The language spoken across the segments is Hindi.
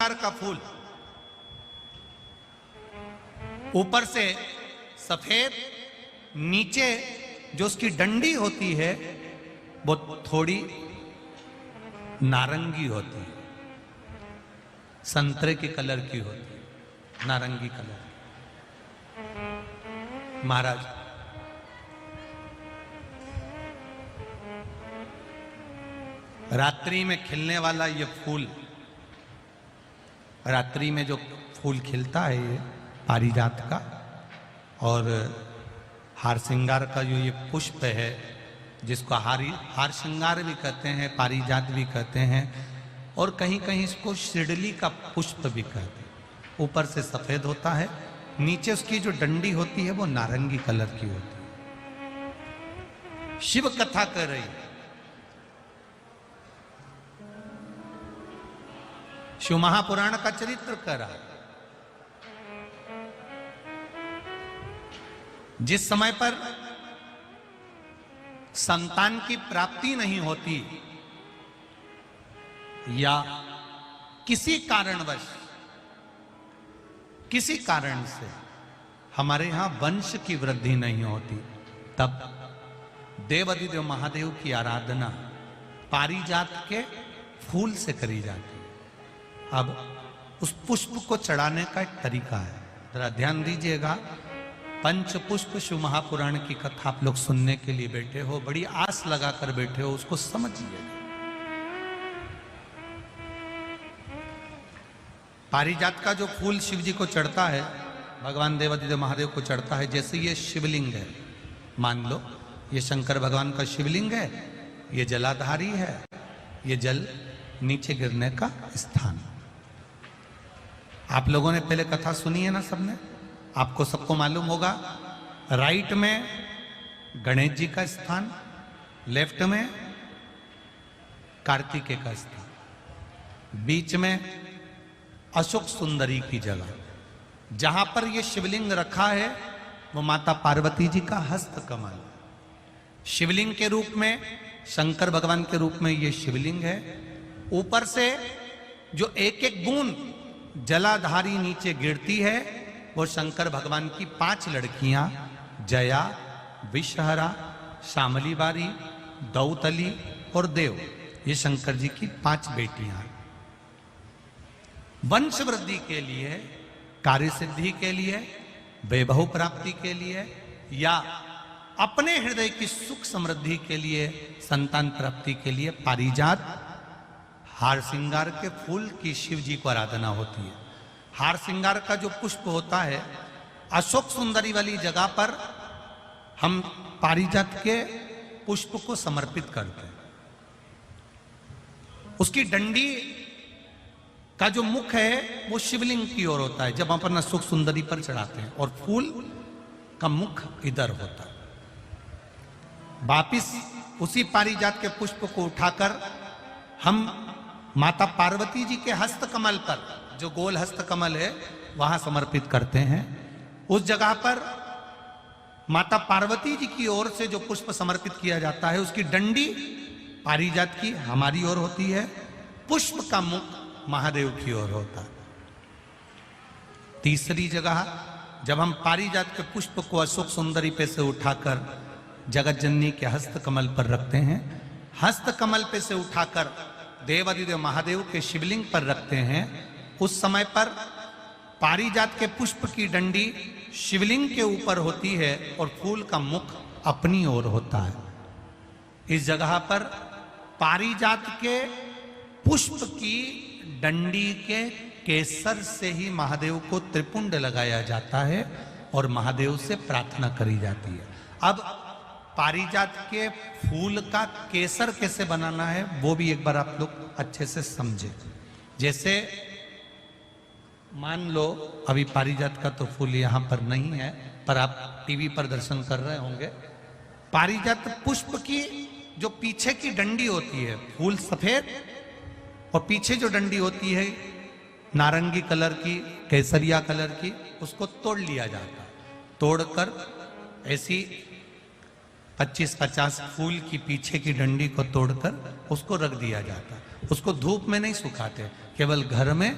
श्रृंगार का फूल, ऊपर से सफेद, नीचे जो उसकी डंडी होती है वो थोड़ी नारंगी होती है, संतरे के कलर की होती है, नारंगी कलर। महाराज रात्रि में खिलने वाला ये फूल, रात्रि में जो फूल खिलता है ये पारिजात का, और हार श्रृंगार का जो ये पुष्प है जिसको हार श्रृंगार भी कहते हैं, पारिजात भी कहते हैं, और कहीं कहीं इसको शिरडली का पुष्प भी कहते हैं। ऊपर से सफेद होता है, नीचे उसकी जो डंडी होती है वो नारंगी कलर की होती है। शिव कथा कर रही है, शिव महापुराण का चरित्र कर रहा है। जिस समय पर संतान की प्राप्ति नहीं होती या किसी कारणवश, किसी कारण से हमारे यहां वंश की वृद्धि नहीं होती, तब देवाधिदेव महादेव की आराधना पारिजात के फूल से करी जाती है। अब उस पुष्प को चढ़ाने का एक तरीका है, जरा ध्यान दीजिएगा। पंच पुष्प शिव महापुराण की कथा आप लोग सुनने के लिए बैठे हो, बड़ी आस लगाकर बैठे हो, उसको समझिए। पारिजात का जो फूल शिव जी को चढ़ता है, भगवान देवाधिदेव महादेव को चढ़ता है, जैसे ये शिवलिंग है, मान लो ये शंकर भगवान का शिवलिंग है, ये जलाधारी है, ये जल नीचे गिरने का स्थान। आप लोगों ने पहले कथा सुनी है ना सबने, आपको सबको मालूम होगा। राइट में गणेश जी का स्थान, लेफ्ट में कार्तिकेय का स्थान, बीच में अशोक सुंदरी की जगह। जहां पर यह शिवलिंग रखा है वो माता पार्वती जी का हस्त कमल, शिवलिंग के रूप में, शंकर भगवान के रूप में यह शिवलिंग है। ऊपर से जो एक एक बूंद जलाधारी नीचे गिरती है वो शंकर भगवान की 5 लड़कियां, जया, विषहरा, शामली बारी, दौतली और देव, ये शंकर जी की 5 बेटियां हैं। वंश वृद्धि के लिए, कार्य सिद्धि के लिए, वैभव प्राप्ति के लिए, या अपने हृदय की सुख समृद्धि के लिए, संतान प्राप्ति के लिए पारिजात हार श्रृंगार के फूल की शिव जी को आराधना होती है। हार श्रृंगार का जो पुष्प होता है, अशोक सुंदरी वाली जगह पर हम पारिजात के पुष्प को समर्पित करते हैं। उसकी डंडी का जो मुख है वो शिवलिंग की ओर होता है जब हम अपना अशोक सुंदरी पर चढ़ाते हैं, और फूल का मुख इधर होता है। वापिस उसी पारिजात के पुष्प को उठाकर हम माता पार्वती जी के हस्त कमल पर, जो गोल हस्त कमल है, वहां समर्पित करते हैं। उस जगह पर माता पार्वती जी की ओर से जो पुष्प समर्पित किया जाता है, उसकी डंडी पारिजात की हमारी ओर होती है, पुष्प का मुख महादेव की ओर होता है। तीसरी जगह जब हम पारिजात के पुष्प को अशोक सुंदरी पे से उठाकर जगत जननी के हस्त कमल पर रखते हैं, हस्त कमल पे से उठाकर देवाधिदेव महादेव के शिवलिंग पर रखते हैं, उस समय पर पारिजात के पुष्प की डंडी शिवलिंग के ऊपर होती है और फूल का मुख अपनी ओर होता है। इस जगह पर पारिजात के पुष्प की डंडी के केसर से ही महादेव को त्रिपुंड लगाया जाता है और महादेव से प्रार्थना करी जाती है। अब पारिजात के फूल का केसर कैसे बनाना है वो भी एक बार आप लोग अच्छे से समझे। जैसे मान लो अभी पारिजात का तो फूल यहाँ पर नहीं है, पर आप टीवी पर दर्शन कर रहे होंगे। पारिजात पुष्प की जो पीछे की डंडी होती है, फूल सफेद और पीछे जो डंडी होती है नारंगी कलर की, केसरिया कलर की, उसको तोड़ लिया जाता है। तोड़कर ऐसी 25-50 फूल की पीछे की डंडी को तोड़कर उसको रख दिया जाता। उसको धूप में नहीं सुखाते, केवल घर में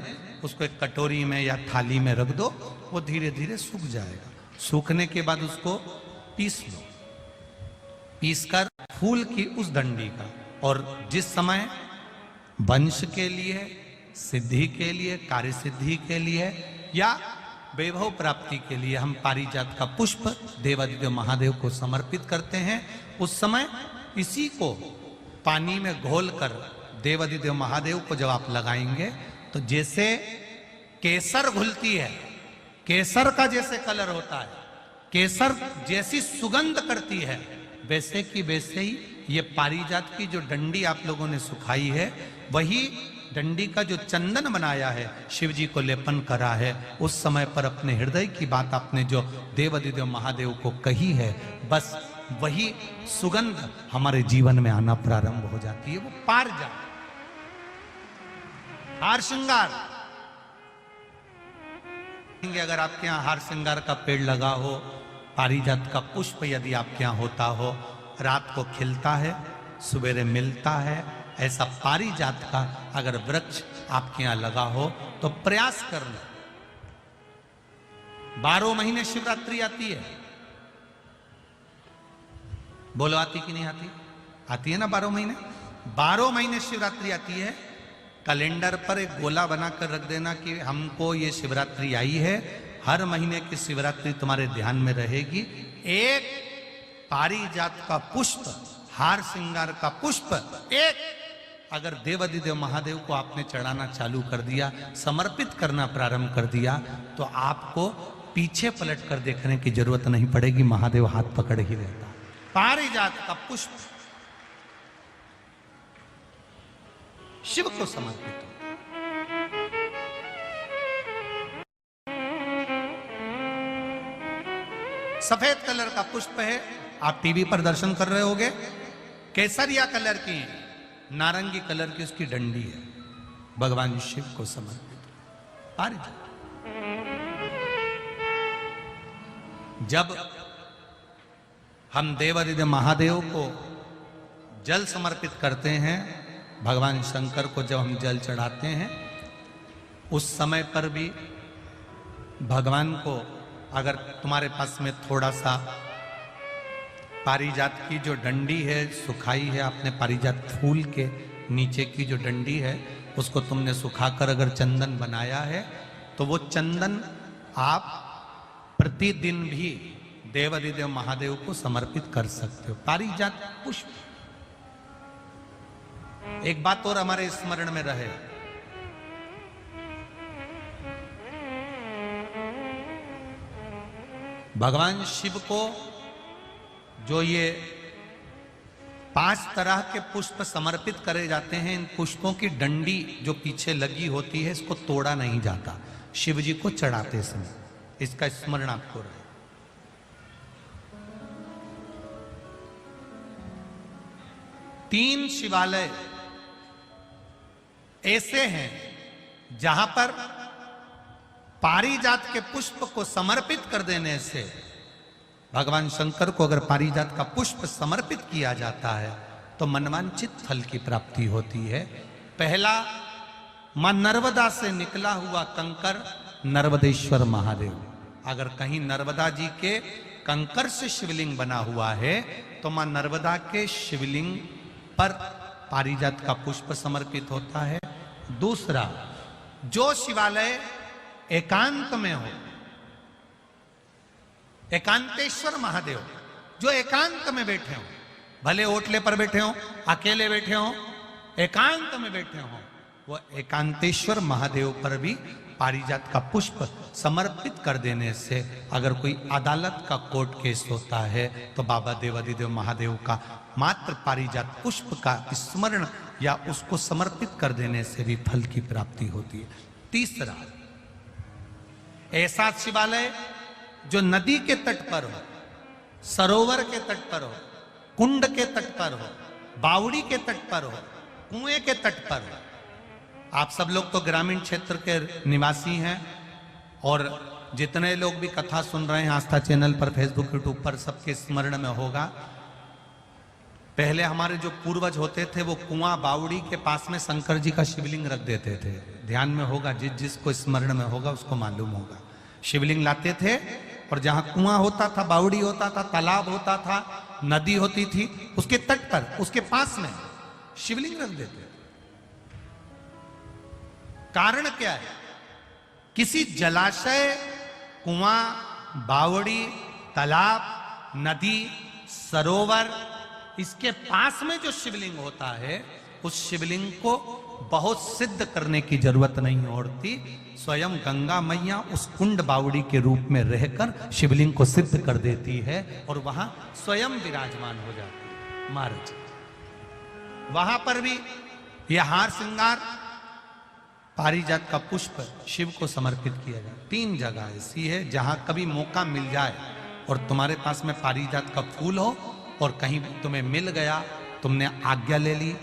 उसको एक कटोरी में या थाली में रख दो, वो धीरे धीरे सूख जाएगा। सूखने के बाद उसको पीस लो, पीसकर फूल की उस डंडी का, और जिस समय वंश के लिए, सिद्धि के लिए, कार्य सिद्धि के लिए या वैभव प्राप्ति के लिए हम पारिजात का पुष्प देवादिदेव महादेव को समर्पित करते हैं, उस समय इसी को पानी में घोलकर देवादिदेव महादेव को जब आप लगाएंगे तो जैसे केसर घुलती है, केसर का जैसे कलर होता है, केसर जैसी सुगंध करती है, वैसे की वैसे ही ये पारिजात की जो डंडी आप लोगों ने सुखाई है, वही डंडी का जो चंदन बनाया है, शिव जी को लेपन करा है, उस समय पर अपने हृदय की बात आपने जो देवादिदेव महादेव को कही है, बस वही सुगंध हमारे जीवन में आना प्रारंभ हो जाती है। वो पारिजात हार श्रृंगार, अगर आपके यहाँ हार श्रृंगार का पेड़ लगा हो, पारिजात का पुष्प यदि आपके यहाँ होता हो, रात को खिलता है, सवेरे मिलता है, ऐसा पारिजात का अगर वृक्ष आपके यहाँ लगा हो तो प्रयास कर लो। 12 महीने शिवरात्रि आती है, बोलो आती कि नहीं आती? आती है ना 12 महीने। 12 महीने शिवरात्रि आती है। कैलेंडर पर एक गोला बनाकर रख देना कि हमको ये शिवरात्रि आई है, हर महीने की शिवरात्रि तुम्हारे ध्यान में रहेगी। एक पारिजात का पुष्प, हार श्रृंगार का पुष्प एक अगर देवादिदेव महादेव को आपने चढ़ाना चालू कर दिया, समर्पित करना प्रारंभ कर दिया, तो आपको पीछे पलट कर देखने की जरूरत नहीं पड़ेगी, महादेव हाथ पकड़ ही रहता। पारिजात का पुष्प शिव को समर्पित हो। सफेद कलर का पुष्प है, आप टीवी पर दर्शन कर रहे होंगे, केसरिया कलर की, नारंगी कलर की उसकी डंडी है, भगवान शिव को समर्पित पारिजात। जब हम देवादिदेव महादेव को जल समर्पित करते हैं, भगवान शंकर को जब हम जल चढ़ाते हैं, उस समय पर भी भगवान को, अगर तुम्हारे पास में थोड़ा सा पारिजात की जो डंडी है सुखाई है, आपने पारिजात फूल के नीचे की जो डंडी है उसको तुमने सुखाकर अगर चंदन बनाया है, तो वो चंदन आप प्रतिदिन भी देवादिदेव महादेव को समर्पित कर सकते हो। पारिजात पुष्प। एक बात और हमारे स्मरण में रहे, भगवान शिव को जो ये 5 तरह के पुष्प समर्पित करे जाते हैं, इन पुष्पों की डंडी जो पीछे लगी होती है, इसको तोड़ा नहीं जाता शिव जी को चढ़ाते समय, इसका स्मरण आपको रहे। तीन शिवालय ऐसे हैं जहां पर पारिजात के पुष्प को समर्पित कर देने से, भगवान शंकर को अगर पारिजात का पुष्प समर्पित किया जाता है तो मनवांचित फल की प्राप्ति होती है। पहला, मां नर्मदा से निकला हुआ कंकर नर्मदेश्वर महादेव। अगर कहीं नर्मदा जी के कंकर से शिवलिंग बना हुआ है तो मां नर्मदा के शिवलिंग पर पारिजात का पुष्प समर्पित होता है। दूसरा, जो शिवालय एकांत में हो, एकांतेश्वर महादेव जो एकांत में बैठे हो, भले ओटले पर बैठे हो, अकेले बैठे हो, एकांत में बैठे हो, वो एकांतेश्वर महादेव पर भी पारिजात का पुष्प समर्पित कर देने से, अगर कोई अदालत का कोर्ट केस होता है तो बाबा देवादिदेव महादेव का मात्र पारिजात पुष्प का स्मरण या उसको समर्पित कर देने से भी फल की प्राप्ति होती है। तीसरा, ऐसा शिवालय जो नदी के तट पर हो, सरोवर के तट पर हो, कुंड के तट पर हो, बावड़ी के तट पर हो, कुएं के तट पर हो। आप सब लोग तो ग्रामीण क्षेत्र के निवासी हैं और जितने लोग भी कथा सुन रहे हैं आस्था चैनल पर, फेसबुक, यूट्यूब पर, सबके स्मरण में होगा पहले हमारे जो पूर्वज होते थे वो कुआं बावड़ी के पास में शंकर जी का शिवलिंग रख देते थे। ध्यान में होगा, जिसको स्मरण में होगा उसको मालूम होगा। शिवलिंग लाते थे और जहां कुआं होता था, बावड़ी होता था, तालाब होता था, नदी होती थी, उसके तट पर, उसके पास में शिवलिंग रख देते थे। कारण क्या है? किसी जलाशय, कुआं, बावड़ी, तालाब, नदी, सरोवर, इसके पास में जो शिवलिंग होता है उस शिवलिंग को बहुत सिद्ध करने की जरूरत नहीं होती। स्वयं गंगा मैया उस कुंड बावड़ी के रूप में रहकर शिवलिंग को सिद्ध कर देती है और वहां स्वयं विराजमान हो जाती है महाराज। वहां पर भी यह हार श्रृंगार, पारिजात का पुष्प शिव को समर्पित किया जाए। 3 जगह ऐसी है जहां कभी मौका मिल जाए और तुम्हारे पास में पारिजात का फूल हो और कहीं तुम्हें मिल गया, तुमने आज्ञा ले ली,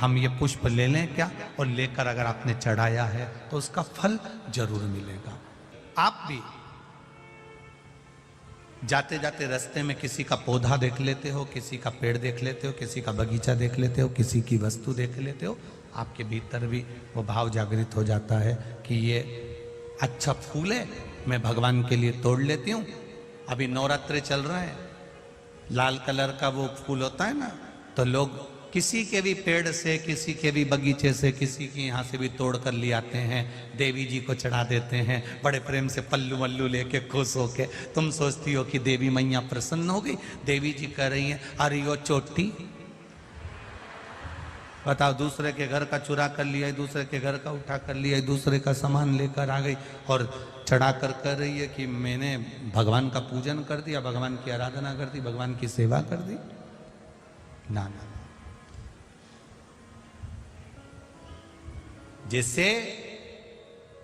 हम ये पुष्प ले लें क्या, और लेकर अगर आपने चढ़ाया है तो उसका फल जरूर मिलेगा। आप भी जाते जाते रास्ते में किसी का पौधा देख लेते हो, किसी का पेड़ देख लेते हो, किसी का बगीचा देख लेते हो, किसी की वस्तु देख लेते हो, आपके भीतर भी वो भाव जागृत हो जाता है कि ये अच्छा फूल है, मैं भगवान के लिए तोड़ लेती हूँ। अभी नवरात्रे चल रहे हैं, लाल कलर का वो फूल होता है ना, तो लोग किसी के भी पेड़ से, किसी के भी बगीचे से, किसी के यहाँ से भी तोड़ कर ले आते हैं, देवी जी को चढ़ा देते हैं, बड़े प्रेम से पल्लू वल्लू लेके खुश होके। तुम सोचती हो कि देवी मैया प्रसन्न हो गई, देवी जी कह रही हैं अरे यो चोटी, बताओ, दूसरे के घर का चुरा कर लिया, दूसरे के घर का उठा कर लिया, दूसरे का सामान लेकर आ गई और चढ़ा कर कह रही है कि मैंने भगवान का पूजन कर दिया, भगवान की आराधना कर दी, भगवान की सेवा कर दी। ना ना, जैसे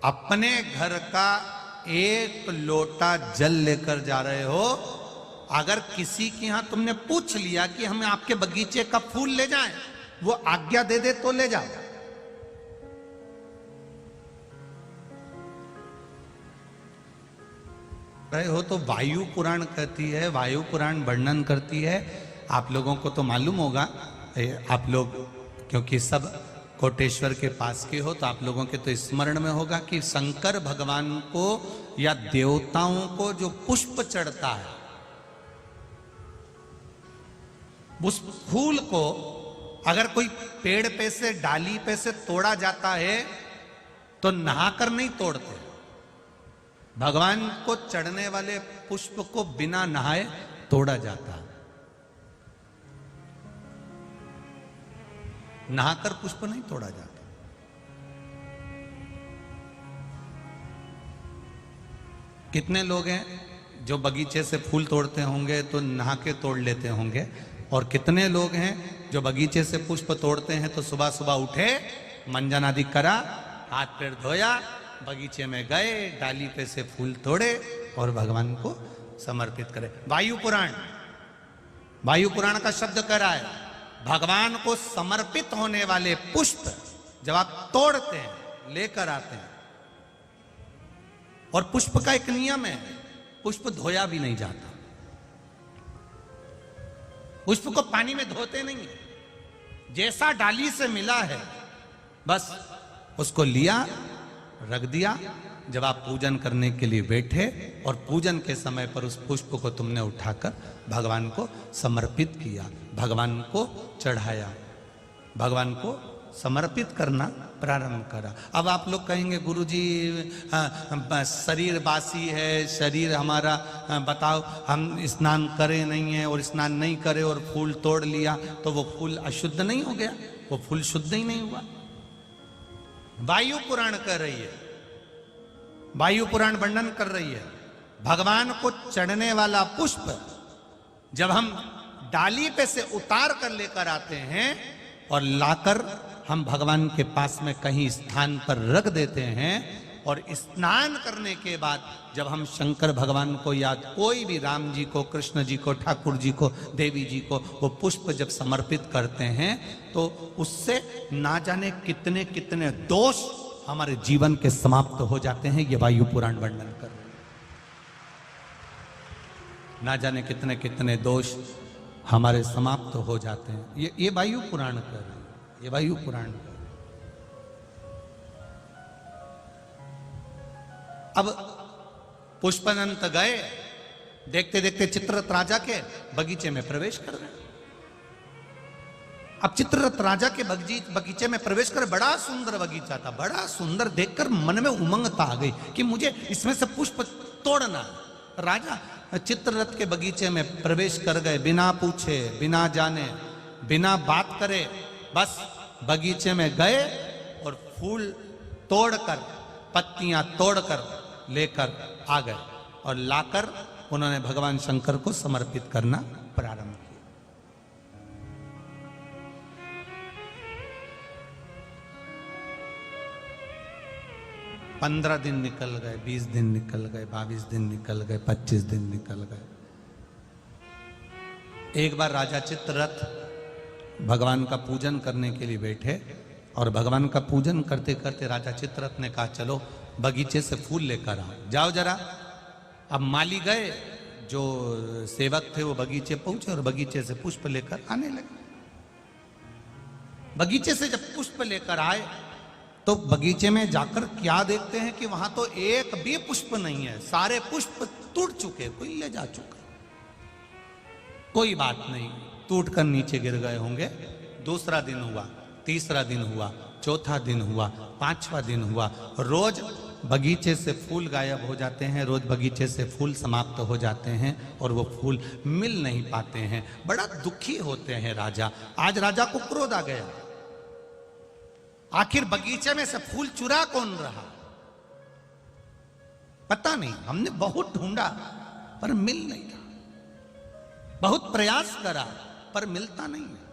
अपने घर का 1 लोटा जल लेकर जा रहे हो, अगर किसी के यहां तुमने पूछ लिया कि हमें आपके बगीचे का फूल ले जाएं, वो आज्ञा दे दे तो ले जाओ। रहे हो तो वायु पुराण कहती है, वायु पुराण वर्णन करती है। आप लोगों को तो मालूम होगा, आप लोग क्योंकि सब कोटेश्वर के पास के हो, तो आप लोगों के तो स्मरण में होगा कि शंकर भगवान को या देवताओं को जो पुष्प चढ़ता है, उस फूल को अगर कोई पेड़ पे से, डाली पे से तोड़ा जाता है तो नहाकर नहीं तोड़ते। भगवान को चढ़ने वाले पुष्प को बिना नहाए तोड़ा जाता है। नहाकर पुष्प नहीं तोड़ा जाता। कितने लोग हैं जो बगीचे से फूल तोड़ते होंगे तो नहा के तोड़ लेते होंगे, और कितने लोग हैं जो बगीचे से पुष्प तोड़ते हैं तो सुबह सुबह उठे, मंजन आदि करा, हाथ पैर धोया, बगीचे में गए, डाली पे से फूल तोड़े और भगवान को समर्पित करे। वायु पुराण का शब्द कह रहा है, भगवान को समर्पित होने वाले पुष्प जब आप तोड़ते हैं, लेकर आते हैं, और पुष्प का एक नियम है, पुष्प धोया भी नहीं जाता। पुष्प को पानी में धोते नहीं है, जैसा डाली से मिला है बस उसको लिया, रख दिया। जब आप पूजन करने के लिए बैठे और पूजन के समय पर उस पुष्प को तुमने उठाकर भगवान को समर्पित किया, भगवान को चढ़ाया, भगवान को समर्पित करना प्रारंभ करा। अब आप लोग कहेंगे गुरुजी शरीर बासी है, शरीर हमारा, बताओ हम स्नान करें नहीं है और स्नान नहीं करे और फूल तोड़ लिया तो वो फूल अशुद्ध नहीं हो गया? वो फूल शुद्ध ही नहीं हुआ। वायु पुराण कह रही है, वायु पुराण वर्णन कर रही है, भगवान को चढ़ने वाला पुष्प जब हम डाली पे से उतार कर लेकर आते हैं और लाकर हम भगवान के पास में कहीं स्थान पर रख देते हैं, और स्नान करने के बाद जब हम शंकर भगवान को याद, कोई भी राम जी को, कृष्ण जी को, ठाकुर जी को, देवी जी को वो पुष्प जब समर्पित करते हैं तो उससे ना जाने कितने कितने दोष हमारे जीवन के समाप्त हो जाते हैं। ये वायु पुराण वर्णन कर रहे हैं। ना जाने कितने कितने दोष हमारे समाप्त हो जाते हैं। ये वायु पुराण कर रहे हैं, ये वायु पुराण कर रहे हैं। अब पुष्पदंत गए, देखते देखते चित्ररथ राजा के बगीचे में प्रवेश कर रहे हैं। अब चित्ररथ राजा के बगीचे में प्रवेश कर, बड़ा सुंदर बगीचा था, बड़ा सुंदर, देखकर मन में उमंगता आ गई कि मुझे इसमें से पुष्प तोड़ना है। राजा चित्ररथ के बगीचे में प्रवेश कर गए, बिना पूछे, बिना जाने, बिना बात करे, बस बगीचे में गए और फूल तोड़कर, पत्तियां तोड़कर लेकर आ गए और लाकर उन्होंने भगवान शंकर को समर्पित करना प्रारंभ किया। 15 दिन निकल गए, 20 दिन निकल गए, 22 दिन निकल गए, 25 दिन निकल गए। एक बार राजा चित्ररथ भगवान का पूजन करने के लिए बैठे और भगवान का पूजन करते करते राजा चित्ररथ ने कहा, चलो बगीचे से फूल लेकर आओ, जाओ जरा। अब माली गए, जो सेवक थे वो बगीचे पहुंचे और बगीचे से पुष्प लेकर आने लगे। बगीचे से जब पुष्प लेकर आए तो बगीचे में जाकर क्या देखते हैं कि वहां तो एक भी पुष्प नहीं है, सारे पुष्प टूट चुके, कोई ले जा चुका। कोई बात नहीं, टूट कर नीचे गिर गए होंगे। दूसरा दिन हुआ, तीसरा दिन हुआ, चौथा दिन हुआ, पांचवा दिन हुआ। रोज बगीचे से फूल गायब हो जाते हैं, रोज बगीचे से फूल समाप्त हो जाते हैं और वो फूल मिल नहीं पाते हैं। बड़ा दुखी होते हैं राजा। आज राजा को क्रोध आ गया, आखिर बगीचे में से फूल चुरा कौन रहा, पता नहीं। हमने बहुत ढूंढा पर मिल नहीं रहा, बहुत प्रयास करा पर मिलता नहीं है।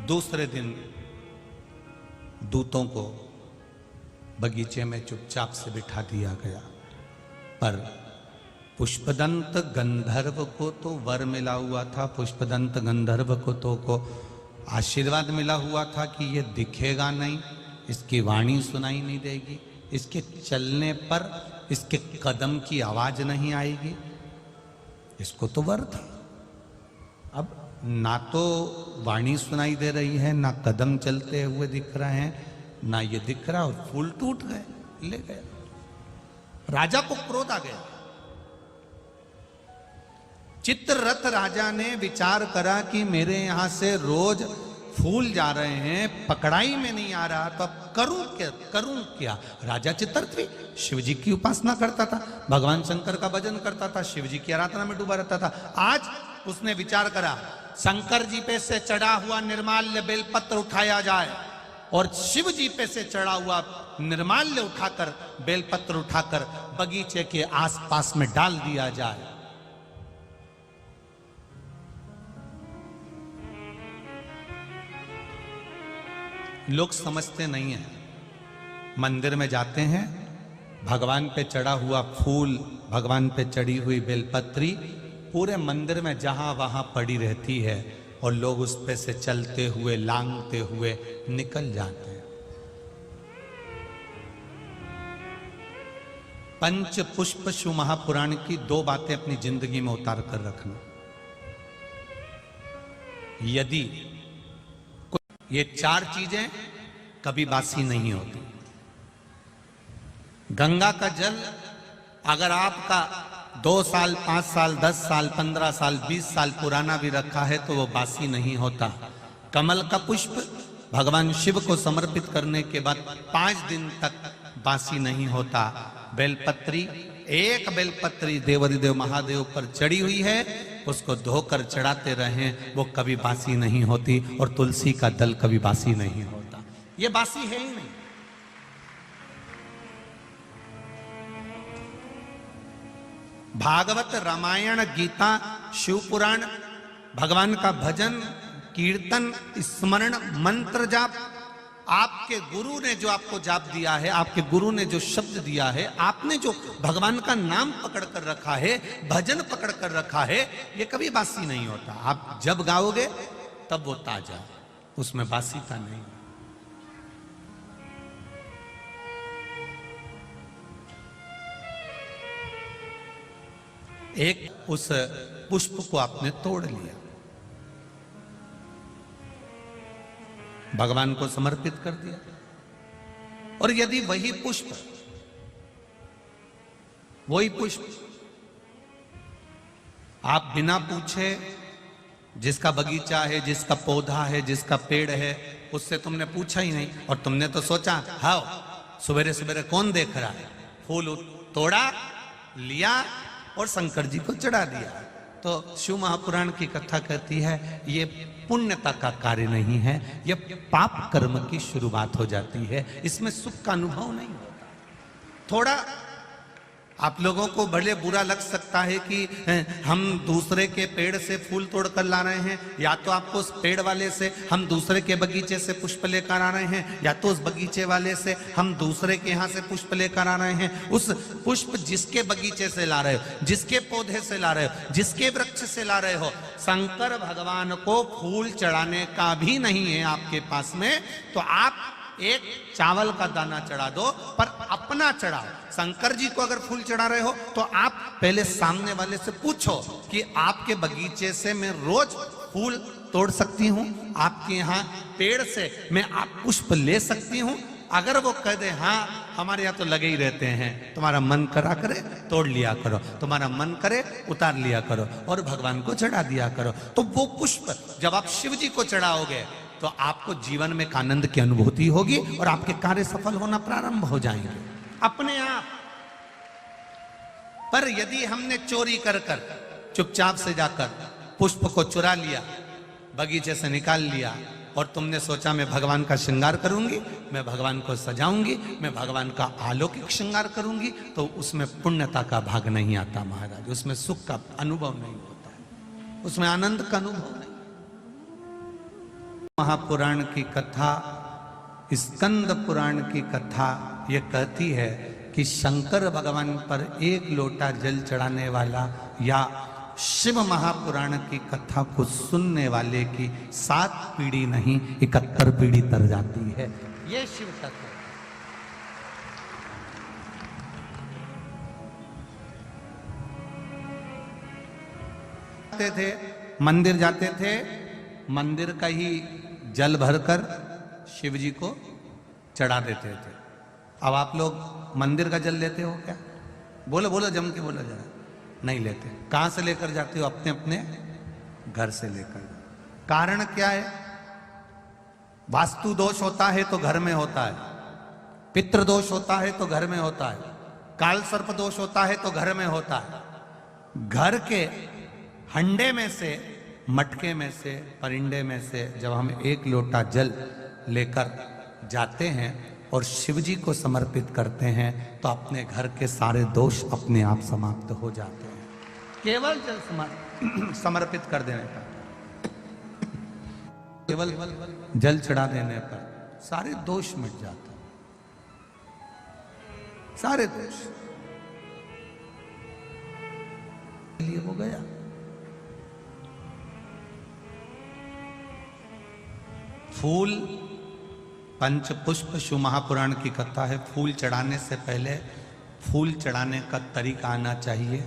दूसरे दिन दूतों को बगीचे में चुपचाप से बिठा दिया गया, पर पुष्पदंत गंधर्व को तो वर मिला हुआ था, पुष्पदंत गंधर्व को आशीर्वाद मिला हुआ था कि ये दिखेगा नहीं, इसकी वाणी सुनाई नहीं देगी, इसके चलने पर इसके कदम की आवाज नहीं आएगी। इसको तो वर था। अब ना तो वाणी सुनाई दे रही है, ना कदम चलते हुए दिख रहे हैं, ना ये दिख रहा, और फूल टूट गए, ले गए। राजा को क्रोध आ गया। चित्ररथ राजा ने विचार करा कि मेरे यहां से रोज फूल जा रहे हैं, पकड़ाई में नहीं आ रहा, तो अब करूं क्या। राजा चित्ररथ भी शिव जी की उपासना करता था, भगवान शंकर का भजन करता था, शिव जी की आराधना में डूबा रहता था। आज उसने विचार करा, शंकर जी पे से चढ़ा हुआ निर्माल्य बेलपत्र उठाया जाए और शिव जी पे से चढ़ा हुआ निर्माल्य उठाकर, बेलपत्र उठाकर बगीचे के आसपास में डाल दिया जाए। लोग समझते नहीं हैं, मंदिर में जाते हैं, भगवान पे चढ़ा हुआ फूल, भगवान पे चढ़ी हुई बेलपत्री पूरे मंदिर में जहां वहां पड़ी रहती है और लोग उस पे से चलते हुए, लांघते हुए निकल जाते हैं। पंच पुष्प शिव महापुराण की 2 बातें अपनी जिंदगी में उतार कर रखना। यदि ये 4 चीजें कभी बासी नहीं होती। गंगा का जल अगर आपका 2 साल, 5 साल, 10 साल, 15 साल, 20 साल पुराना भी रखा है तो वो बासी नहीं होता। कमल का पुष्प भगवान शिव को समर्पित करने के बाद 5 दिन तक बासी नहीं होता। बेलपत्री, एक बेलपत्री देवाधिदेव महादेव पर चढ़ी हुई है, उसको धोकर चढ़ाते रहें, वो कभी बासी नहीं होती। और तुलसी का दल कभी बासी नहीं होता, ये बासी है ही नहीं। भागवत, रामायण, गीता, शिव पुराण, भगवान का भजन, कीर्तन, स्मरण, मंत्र जाप, आपके गुरु ने जो आपको जाप दिया है, आपके गुरु ने जो शब्द दिया है, आपने जो भगवान का नाम पकड़ कर रखा है, भजन पकड़ कर रखा है, ये कभी बासी नहीं होता। आप जब गाओगे तब वो ताजा, उसमें बासी का नहीं। एक उस पुष्प को आपने तोड़ लिया, भगवान को समर्पित कर दिया। और यदि वही पुष्प आप बिना पूछे, जिसका बगीचा है, जिसका पौधा है, जिसका पेड़ है, उससे तुमने पूछा ही नहीं और तुमने तो सोचा हाँ सवेरे सवेरे कौन देख रहा है, फूल तोड़ा लिया और शंकर जी को चढ़ा दिया। तो शिव महापुराण की कथा कहती है ये पुण्यता का कार्य नहीं है, यह पाप कर्म की शुरुआत हो जाती है, इसमें सुख का अनुभव नहीं होता। थोड़ा आप लोगों को भले बुरा लग सकता है कि हम दूसरे के पेड़ से फूल तोड़ कर ला रहे हैं, या तो आपको उस पेड़ वाले से हम दूसरे के बगीचे से पुष्प लेकर आ रहे हैं, या तो उस बगीचे वाले से हम दूसरे के यहाँ से पुष्प लेकर आ रहे हैं। उस पुष्प जिसके बगीचे से ला रहे हो, जिसके पौधे से ला रहे हो, जिसके वृक्ष से ला रहे हो, शंकर भगवान को फूल चढ़ाने का भी नहीं है आपके पास में, तो आप एक चावल का दाना चढ़ा दो पर अपना चढ़ाओ। शंकर जी को अगर फूल चढ़ा रहे हो तो आप पहले सामने वाले से पूछो कि आपके बगीचे से मैं रोज फूल तोड़ सकती हूँ, आपके यहाँ पेड़ से मैं आप पुष्प ले सकती हूँ। अगर वो कह दे हाँ हमारे यहाँ तो लगे ही रहते हैं, तुम्हारा मन करा करे तोड़ लिया करो, तुम्हारा मन करे उतार लिया करो और भगवान को चढ़ा दिया करो। तो वो पुष्प जब आप शिव जी को चढ़ाओगे तो आपको जीवन में एक आनंद की अनुभूति होगी और आपके कार्य सफल होना प्रारंभ हो जाएंगे अपने आप। पर यदि हमने चोरी कर कर चुपचाप से जाकर पुष्प को चुरा लिया, बगीचे से निकाल लिया और तुमने सोचा मैं भगवान का श्रृंगार करूंगी, मैं भगवान को सजाऊंगी, मैं भगवान का अलौकिक श्रृंगार करूंगी, तो उसमें पुण्यता का भाग नहीं आता महाराज, उसमें सुख का अनुभव नहीं होता है, उसमें आनंद का अनुभव नहीं। महापुराण की कथा, स्कंद पुराण की कथा ये कहती है कि शंकर भगवान पर एक लोटा जल चढ़ाने वाला या शिव महापुराण की कथा को सुनने वाले की 7 पीढ़ी नहीं 71 पीढ़ी तर जाती है। ये शिव कथा थे, मंदिर जाते थे, मंदिर का ही जल भरकर शिव जी को चढ़ा देते थे। अब आप लोग मंदिर का जल लेते हो क्या? बोलो बोलो, जम के बोलो जरा। नहीं लेते। कहां से लेकर जाते हो? अपने अपने घर से लेकर। कारण क्या है? वास्तु दोष होता है तो घर में होता है, पितृ दोष होता है तो घर में होता है, काल सर्प दोष होता है तो घर में होता है। घर के हंडे में से, मटके में से, परिंडे में से जब हम एक लोटा जल लेकर जाते हैं और शिव जी को समर्पित करते हैं तो अपने घर के सारे दोष अपने आप समाप्त हो जाते हैं, केवल जल समर्पित कर देने पर, केवल जल चढ़ा देने पर सारे दोष मिट जाते हैं, सारे दोष लिए हो गया। फूल पंच पुष्प शिव महापुराण की कथा है। फूल चढ़ाने से पहले फूल चढ़ाने का तरीका आना चाहिए।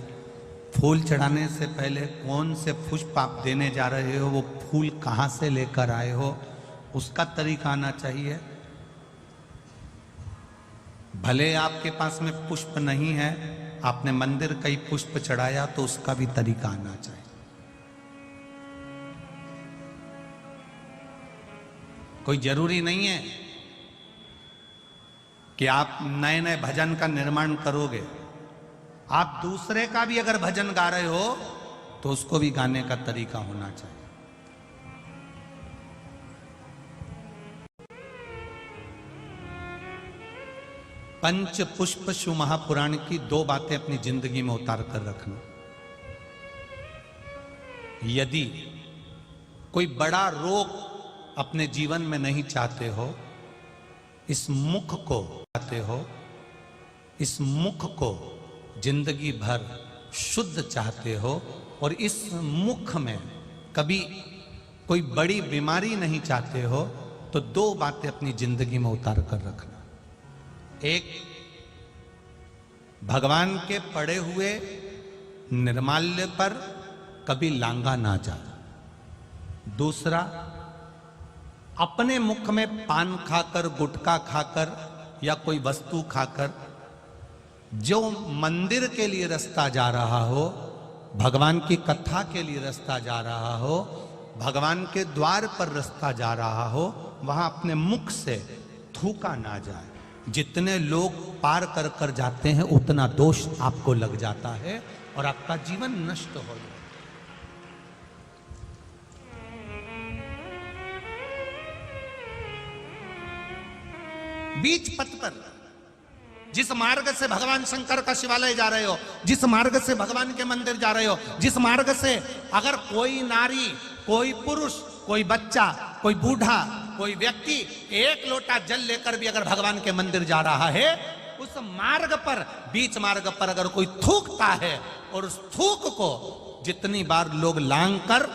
फूल चढ़ाने से पहले कौन से पुष्प आप देने जा रहे हो, वो फूल कहाँ से लेकर आए हो, उसका तरीका आना चाहिए। भले आपके पास में पुष्प नहीं है, आपने मंदिर कई पुष्प चढ़ाया तो उसका भी तरीका आना चाहिए। कोई जरूरी नहीं है कि आप नए नए भजन का निर्माण करोगे। आप दूसरे का भी अगर भजन गा रहे हो तो उसको भी गाने का तरीका होना चाहिए। पंच पुष्प शिव महापुराण की 2 बातें अपनी जिंदगी में उतार कर रखना। यदि कोई बड़ा रोग अपने जीवन में नहीं चाहते हो, इस मुख को चाहते हो, इस मुख को जिंदगी भर शुद्ध चाहते हो और इस मुख में कभी कोई बड़ी बीमारी नहीं चाहते हो, तो 2 बातें अपनी जिंदगी में उतार कर रखना। एक, भगवान के पढ़े हुए निर्माल्य पर कभी लांगा ना जा। दूसरा, अपने मुख में पान खाकर, गुटखा खाकर या कोई वस्तु खाकर जो मंदिर के लिए रास्ता जा रहा हो, भगवान की कथा के लिए रास्ता जा रहा हो, भगवान के द्वार पर रास्ता जा रहा हो, वहां अपने मुख से थूका ना जाए। जितने लोग पार कर कर जाते हैं उतना दोष आपको लग जाता है और आपका जीवन नष्ट हो जाता है। बीच पथ पर, जिस मार्ग से भगवान शंकर का शिवालय जा रहे हो, जिस मार्ग से भगवान के मंदिर जा रहे हो, जिस मार्ग से अगर कोई नारी, कोई पुरुष, कोई बच्चा, कोई बूढ़ा, कोई व्यक्ति एक लोटा जल लेकर भी अगर भगवान के मंदिर जा रहा है, उस मार्ग पर, बीच मार्ग पर अगर कोई थूकता है और उस थूक को जितनी बार लोग लांग कर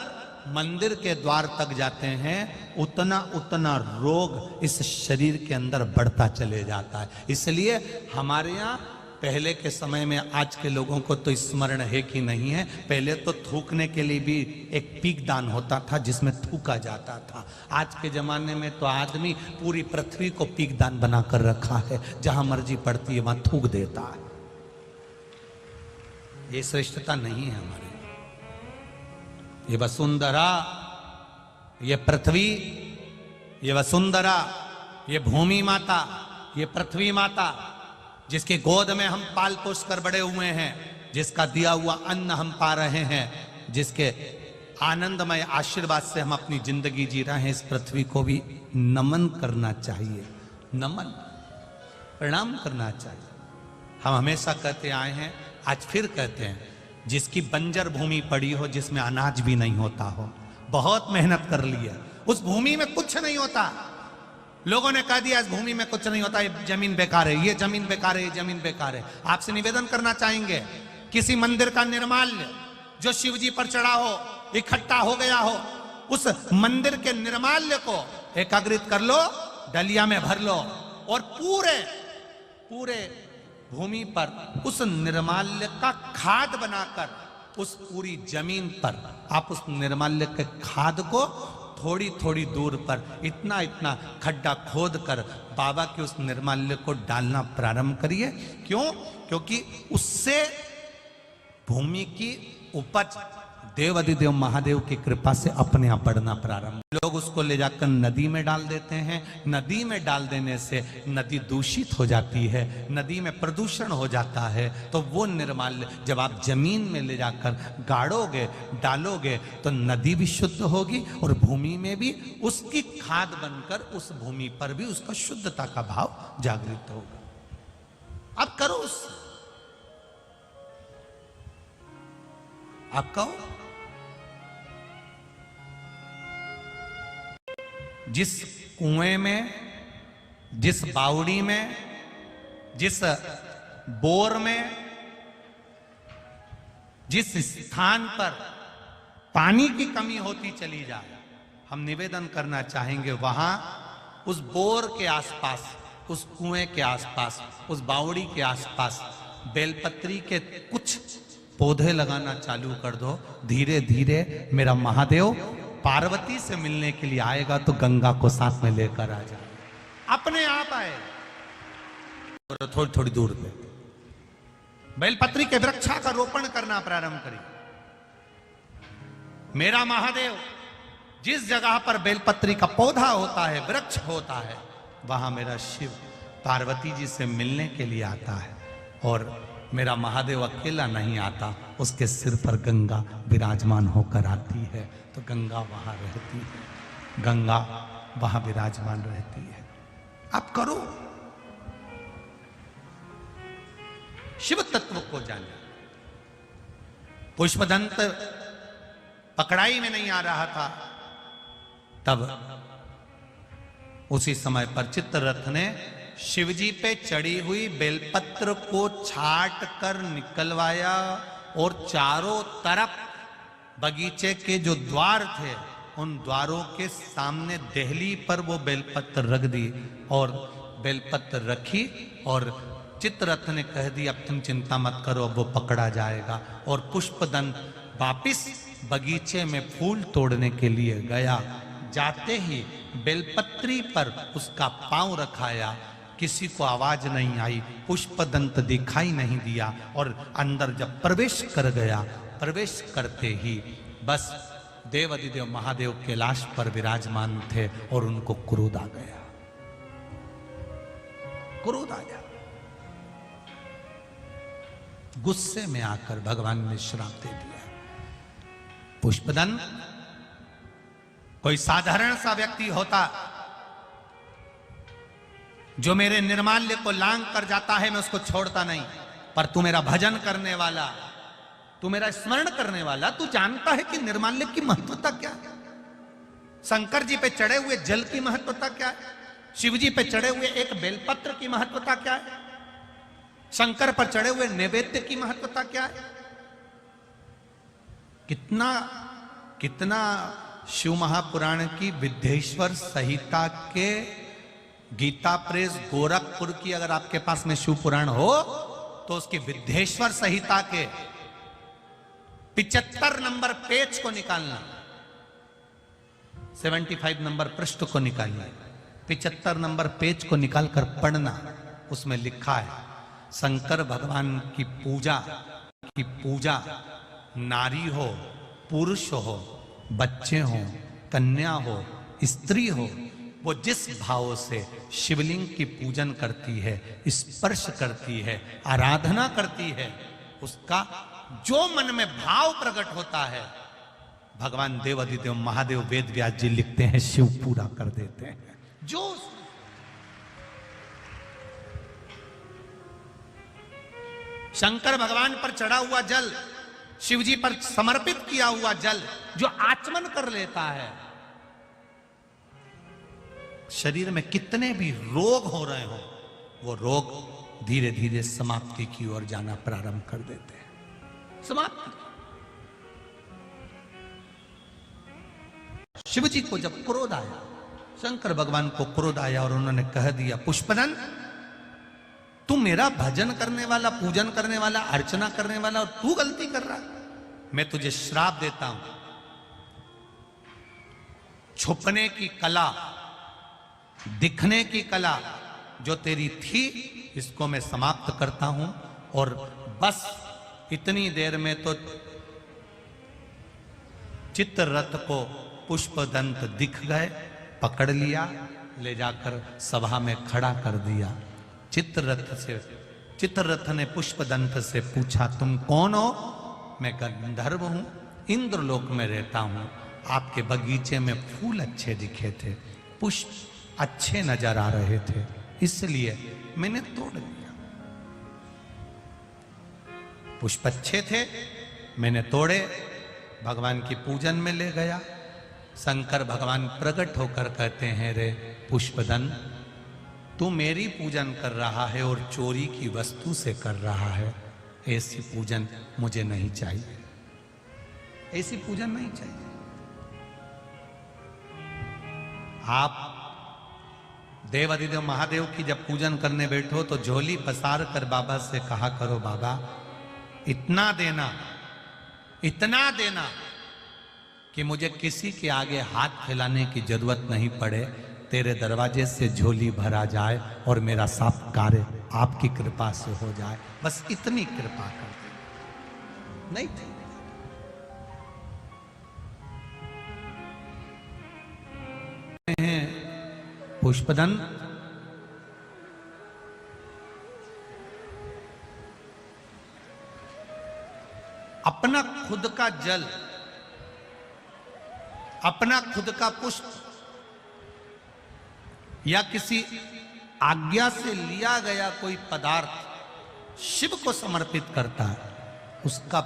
मंदिर के द्वार तक जाते हैं, उतना उतना रोग इस शरीर के अंदर बढ़ता चले जाता है। इसलिए हमारे यहाँ पहले के समय में, आज के लोगों को तो स्मरण है कि नहीं है, पहले तो थूकने के लिए भी एक पीक दान होता था जिसमें थूका जाता था। आज के जमाने में तो आदमी पूरी पृथ्वी को पीक दान बनाकर रखा है, जहां मर्जी पड़ती है वहां थूक देता है। ये श्रेष्ठता नहीं है हमारे। ये वसुंधरा, ये पृथ्वी, ये वसुंधरा, ये भूमि माता, ये पृथ्वी माता, जिसकी गोद में हम पाल पोस कर बड़े हुए हैं, जिसका दिया हुआ अन्न हम पा रहे हैं, जिसके आनंदमय आशीर्वाद से हम अपनी जिंदगी जी रहे हैं, इस पृथ्वी को भी नमन करना चाहिए। नमन, प्रणाम करना चाहिए। हम हमेशा कहते आए हैं, आज फिर कहते हैं, जिसकी बंजर भूमि पड़ी हो, जिसमें अनाज भी नहीं होता हो, बहुत मेहनत कर ली है, उस भूमि में कुछ नहीं होता, लोगों ने कह दिया इस भूमि में कुछ नहीं होता, ये जमीन बेकार है, ये जमीन बेकार है, ये जमीन बेकार है। आपसे निवेदन करना चाहेंगे, किसी मंदिर का निर्माल्य जो शिव जी पर चढ़ा हो, इकट्ठा हो गया हो, उस मंदिर के निर्माल्य को एकत्रित कर लो, डलिया में भर लो और पूरे भूमि पर उस निर्माल्य का खाद बनाकर, उस पूरी जमीन पर आप उस निर्माल्य के खाद को थोड़ी थोड़ी दूर पर इतना इतना खड्डा खोद कर बाबा के उस निर्माल्य को डालना प्रारंभ करिए। क्यों? क्योंकि उससे भूमि की उपज देवाधिदेव महादेव की कृपा से अपने आप बढ़ना प्रारंभ। लोग उसको ले जाकर नदी में डाल देते हैं, नदी में डाल देने से नदी दूषित हो जाती है, नदी में प्रदूषण हो जाता है। तो वो निर्माल्य जब आप जमीन में ले जाकर गाड़ोगे, डालोगे, तो नदी भी शुद्ध होगी और भूमि में भी उसकी खाद बनकर उस भूमि पर भी उसका शुद्धता का भाव जागृत होगा। अब करो उससे, आप कहो, जिस कुएं में, जिस बावड़ी में, जिस बोर में, जिस स्थान पर पानी की कमी होती चली जाए, हम निवेदन करना चाहेंगे वहां उस बोर के आसपास, उस कुएं के आसपास, उस बावड़ी के आसपास बेलपत्री के कुछ पौधे लगाना चालू कर दो। धीरे धीरे मेरा महादेव पार्वती से मिलने के लिए आएगा तो गंगा को साथ में लेकर आ जाए, अपने आप आए। थोड़ी थोड़ी दूर पे बेलपत्री के वृक्षा का रोपण करना प्रारंभ करिए। मेरा महादेव जिस जगह पर बेलपत्री का पौधा होता है, वृक्ष होता है, वहां मेरा शिव पार्वती जी से मिलने के लिए आता है। और मेरा महादेव अकेला नहीं आता, उसके सिर पर गंगा विराजमान होकर आती है, तो गंगा वहां रहती है, गंगा वहां विराजमान रहती है। आप करो, शिव तत्व को जाने। पुष्पदंत पकड़ाई में नहीं आ रहा था, तब उसी समय पर चित्ररथ ने शिवजी पे चढ़ी हुई बेलपत्र को छाट कर निकलवाया और चारों तरफ बगीचे के जो द्वार थे, उन द्वारों के सामने देहली पर वो बेलपत्र रख दी और बेलपत्र रखी और चित्ररथ ने कह दिया अब तुम चिंता मत करो, अब वो पकड़ा जाएगा। और पुष्पदंत वापिस बगीचे में फूल तोड़ने के लिए गया। जाते ही बेलपत्री पर उसका पांव रखाया, किसी को आवाज नहीं आई, पुष्पदंत दिखाई नहीं दिया। और अंदर जब प्रवेश कर गया, प्रवेश करते ही बस देवाधिदेव महादेव कैलाश पर विराजमान थे और उनको क्रोध आ गया, क्रोध आ गया। गुस्से में आकर भगवान ने श्राप दे दिया। पुष्पदंत कोई साधारण सा व्यक्ति होता जो मेरे निर्माल्य को लांग कर जाता है, मैं उसको छोड़ता नहीं, पर तू मेरा भजन करने वाला, तू मेरा स्मरण करने वाला, तू जानता है कि निर्माल्य की महत्वता क्या है, शंकर जी पे चढ़े हुए जल की महत्वता क्या है, शिव जी पे चढ़े हुए एक बेलपत्र की महत्वता क्या है, शंकर पर चढ़े हुए नैवेद्य की महत्वता क्या है। कितना कितना शिव महापुराण की विद्येश्वर संहिता के गीता प्रेस गोरखपुर की अगर आपके पास में शिव पुराण हो तो उसकी विद्येश्वर संहिता के 75 नंबर पेज को निकालना, 75 नंबर पृष्ठ को निकालिए, 75 नंबर पेज को निकालकर पढ़ना। उसमें लिखा है शंकर भगवान की पूजा नारी हो, पुरुष हो, बच्चे हो, कन्या हो, स्त्री हो, वो जिस भाव से शिवलिंग की पूजन करती है, स्पर्श करती है, आराधना करती है, उसका जो मन में भाव प्रकट होता है, भगवान देवाधिदेव महादेव वेद व्यास जी लिखते हैं, शिव पूरा कर देते हैं। जो शंकर भगवान पर चढ़ा हुआ जल, शिव जी पर समर्पित किया हुआ जल जो आचमन कर लेता है, शरीर में कितने भी रोग हो रहे हो, वो रोग धीरे धीरे समाप्ति की ओर जाना प्रारंभ कर देते हैं। समाप्ति। शिव जी को जब क्रोध आया, शंकर भगवान को क्रोध आया और उन्होंने कह दिया पुष्पदंत तू मेरा भजन करने वाला, पूजन करने वाला, अर्चना करने वाला, और तू गलती कर रहा, मैं तुझे श्राप देता हूं। छुपने की कला, दिखने की कला जो तेरी थी, इसको मैं समाप्त करता हूं। और बस इतनी देर में तो चित्ररथ को पुष्पदंत दिख गए, पकड़ लिया, ले जाकर सभा में खड़ा कर दिया। चित्ररथ ने पुष्पदंत से पूछा तुम कौन हो? मैं गंधर्व हूं, इंद्रलोक में रहता हूं, आपके बगीचे में फूल अच्छे दिखे थे, पुष्प अच्छे नजर आ रहे थे, इसलिए मैंने तोड़ दिया। पुष्प अच्छे थे, मैंने तोड़े, भगवान की पूजन में ले गया। शंकर भगवान प्रकट होकर कहते हैं रे पुष्पदंत तू मेरी पूजन कर रहा है और चोरी की वस्तु से कर रहा है, ऐसी पूजन मुझे नहीं चाहिए, ऐसी पूजन नहीं चाहिए। आप देवाधिदेव महादेव की जब पूजन करने बैठो तो झोली पसार कर बाबा से कहा करो बाबा इतना देना, इतना देना कि मुझे किसी के आगे हाथ फैलाने की जरूरत नहीं पड़े, तेरे दरवाजे से झोली भरा जाए और मेरा सब कार्य आपकी कृपा से हो जाए, बस इतनी कृपा कर दे। नहीं थी पुष्पदंत अपना खुद का जल, अपना खुद का पुष्प या किसी आज्ञा से लिया गया कोई पदार्थ शिव को समर्पित करता है, उसका